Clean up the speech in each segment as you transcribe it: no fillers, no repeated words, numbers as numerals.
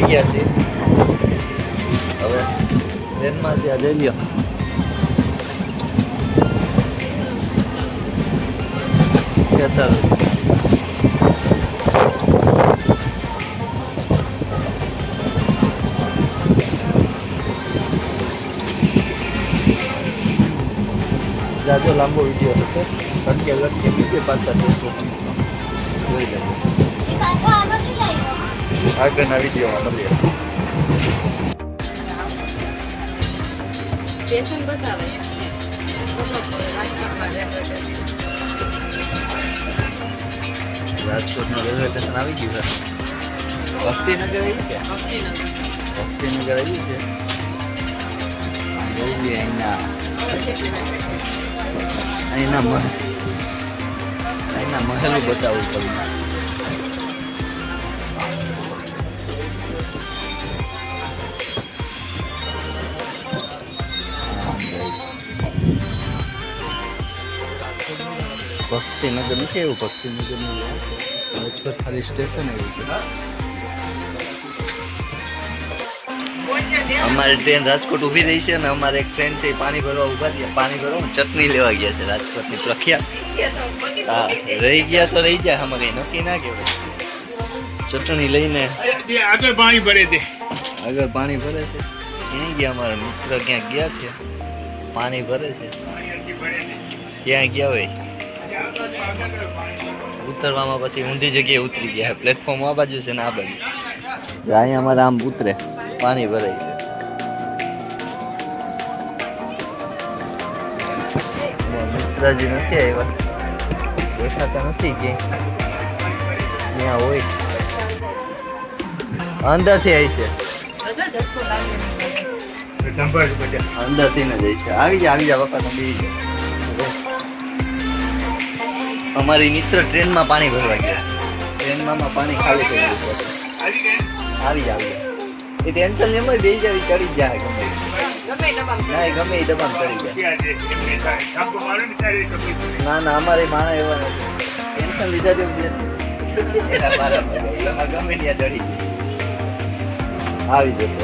ગયા છીએ હવે ટ્રેનમાંથી આ જઈ લ્યો ખેતર જાજો લાંબો વિડીયો હશે લટકે લટકે બીજે પાછા સ્ટેશન જોઈ લેજો આગળના વિડીયોમાં મળીએ સ્ટેશન બતાવે રાજકોટનું રેલવે સ્ટેશન આવી ગયું છે ભક્તિનગર આવ્યું છે ભક્તિનગર આવ્યું છે જોઈએ અહીંના મહેલું બતાવવું પડ્યું ભક્તિનગર નથી એવું ભક્તિનગરનું રાજકોટ ખાલી સ્ટેશન આવ્યું છે અમારી ટ્રેન રાજકોટ ઊભી રહી છે અને અમારે એક ટ્રેન છે એ પાણી ભરવા ઊભા થયા પાણી ભરવા ચટણી લેવા ગયા છે રાજકોટની પ્રખ્યાત હા રહી ગયા તો રહી જાય આમાં કઈ નક્કી ના કહેવાય ચટણી લઈને આગળ પાણી ભરે છે આગળ પાણી ભરે છે ક્યાંય ગયા અમારા મિત્ર ક્યાંક ગયા છે પાણી ભરે છે ક્યાં ગયા હોય ઉતરવામાં પછી ઊંધી જગ્યાએ ઉતરી ગયા પ્લેટફોર્મ આ બાજુ છે ને આ બાજુ અહીંયા અમારે આમ ઉતરે પાણી ભરાય છે મિત્રજી નથી આવ્યા દેખાતા નથી ક્યાં હોય અંદરથી આવી છે અંદરથી ને જઈ છે આવી જા બાપા તમે બેસી જાઓ અમારી મિત્ર ટ્રેનમાં પાણી ભરવા ગયા ટ્રેનમાં પાણી ખાલી થઈ ગયું આવી જાય એ ટેન્શન એમ જ બેસી જાય ચડી જાય ગમે ના એ ગમે એ દબાણ ચડી જાય ના અમારે માણા એવા નથી ટેન્શન લીધા જેવું છે એમાં ગમે ત્યાં ચડી જાય આવી જશે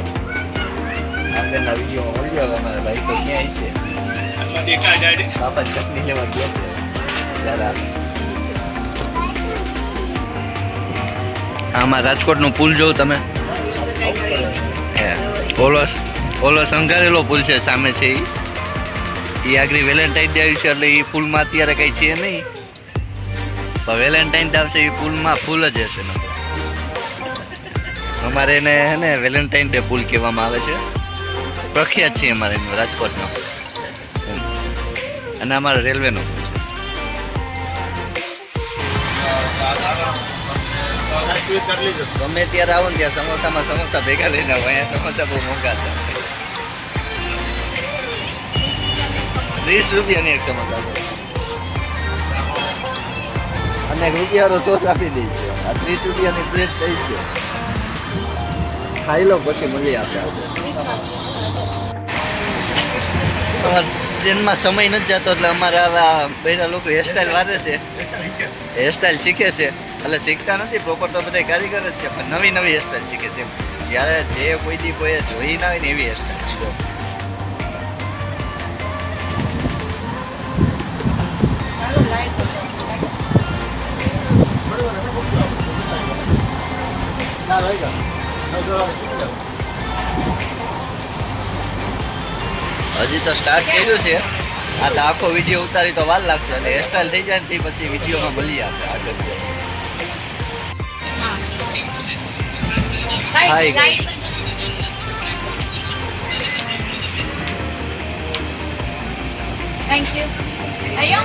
આગળના વિડીયોમાં મળ્યો હવે અમારા ભાઈ તો ક્યાંય છે બાપા ચટણી લેવા ગયા છે ત્યારે આમાં રાજકોટનું પુલ જોઉં તમે ઓલો સંઘારેલો પુલ છે સામે છે એ આગળ વેલેન્ટાઇન ડે આવ્યું છે એટલે એ પુલમાં અત્યારે કંઈ છે નહીં પણ વેલેન્ટાઇન ડે આવશે એ પુલમાં ફૂલ જ હશે અમારે એને હે ને વેલેન્ટાઇન ડે પુલ કહેવામાં આવે છે પ્રખ્યાત છે અમારે રાજકોટનો અને અમારે રેલવેનો ગમે ત્યારે આવો ને ત્યાં સમોસામાં સમોસા ભેગા લઈને આવો અહીંયા સમોસા બહુ મોંઘા છે 30 રૂપિયાની એક સમોસા અને 1 રૂપિયાનો સોસ આપી દે છે આ 30 રૂપિયાની પ્લેટ થઈ છે ખાઈ લો પછી મળીએ આપણે ટ્રેનમાં સમય નથી જતો એટલે અમારે આવા બધા લોકો હેરસ્ટાઈલ વારે છે હેરસ્ટાઈલ શીખે છે એટલે શીખતા નથી પ્રોપર તો બધા કારીગર જ છે પણ નવી નવી હેરસ્ટાઈલ શીખે છે જ્યારે જે કોઈ દી કોઈ જોઈ ના હોય ને એવી હેરસ્ટાઈલ હજી તો સ્ટાર્ટ કર્યું છે આ તો આખો વિડીયો ઉતારી તો વાર લાગશે એટલે હેરસ્ટાઈલ થઈ જાય ને તે પછી વિડીયોમાં મળીએ આપણે આગળ હાય ગાઈસ થેન્ક યુ આયો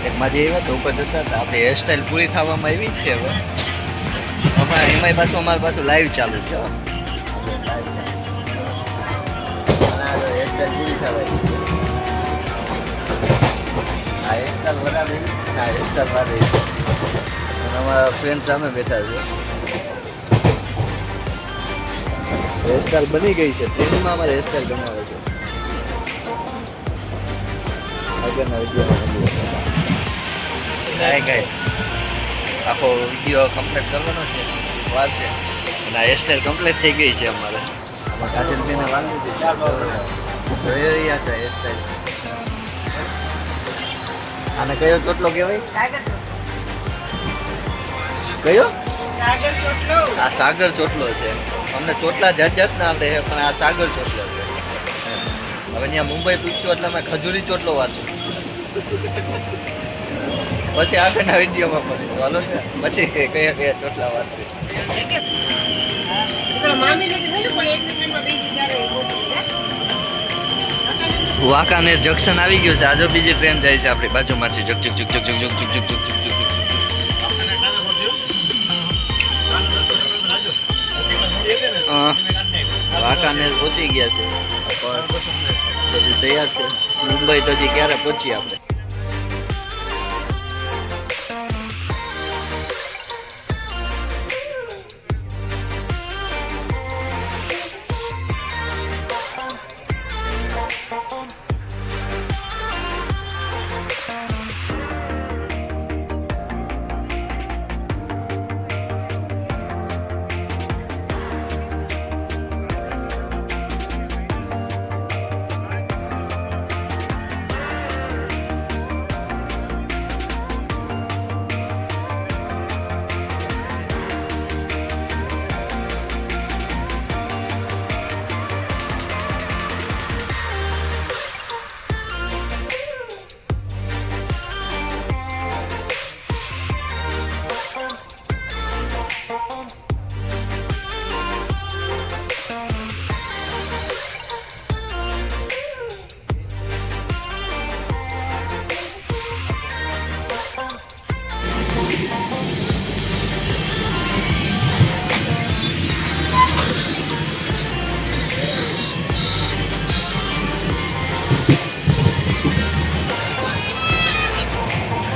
એક માં જે એવા તો ઉપર જતા હતા આપણે હેરસ્ટાઈલ પૂરી થવામાં આવી છે હવે એમાંય પાછું અમારી પાછું લાઈવ ચાલુ છે હેરસ્ટાઈલ પૂરી થવા આ હેરસ્ટાઈલ બનાવે આ હેરસ્ટાઈલ વારે અમારા ફ્રેન્ડ સામે બેઠા છે હેરસ્ટાઈલ બની ગઈ છે ટ્રેનમાં અમારે હેરસ્ટાઈલ બનાવે છે આગળના વિડીયોમાં હાય ગાઈસ આખો વિડીયો કમ્પ્લીટ કરવાનો છે વાર છે અને આ હેરસ્ટાઈલ કમ્પ્લીટ થઈ ગઈ છે અમારે આમાં કાજલબેને વાંધી દીધી જોઈ રહ્યા છે હેરસ્ટાઈલ આને કયો ચોટલો કહેવાય કયો આ સાગર ચોટલો છે અમને ચોટલા જાત જાતના આવડે છે પણ આ સાગર ચોટલો છે હવે ત્યાં મુંબઈ પૂછ્યું એટલે મેં ખજૂરી ચોટલો વાંચું પછી આગળના વિડીયોમાં પણ ચાલો ને પછી કયા કયા ચોટલા વાંચું વાંકાનેર જંકશન આવી ગયું છે આજો બીજી ટ્રેન જાય છે આપણી બાજુમાંથી જગ જગ જગ જગ જગ જગ જગ જગ જગ જગ વાંકાનેર પહોંચી ગયા છે બધું તૈયાર છે મુંબઈ તો હજી ક્યારે પહોંચીએ આપણે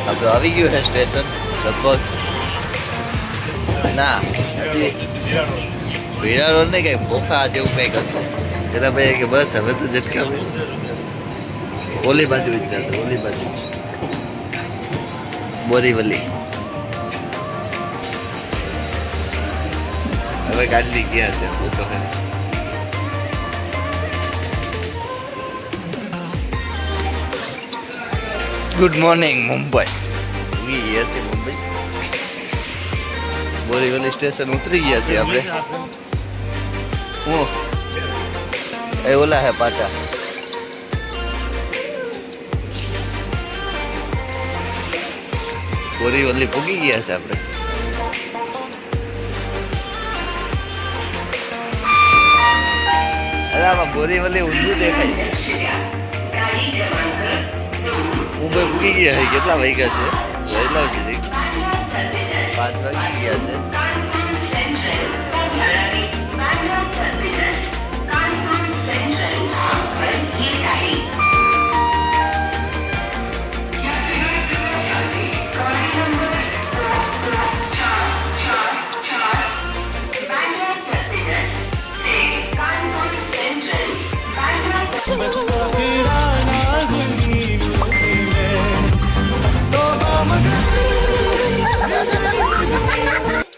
આપણે આવી ગયું છે સ્ટેશન લગભગ ના હજી વીરા રોડ ને કંઈક પોખા જેવું કંઈક હતું એના ભાઈ કે બસ હવે તો ઝટકા ઓલી બાજુ વિચારતો ઓલી બાજુ બોરીવલી હવે કાઢી ગયા છે હું તો good morning Mumbai yes Mumbai Borivali station ઉતરી ગયા છે આપણે હું એ ઓલા હે પાટા બોરીવલી પૂગી ગયા છે આપણે અરે આમાં બોરીવલી ઊંધું દેખાય છે મુંબઈ પૂગી ગયા છે કેટલા વાગ્યા છે જોઈ લઉં છું 5 વાગી ગયા છે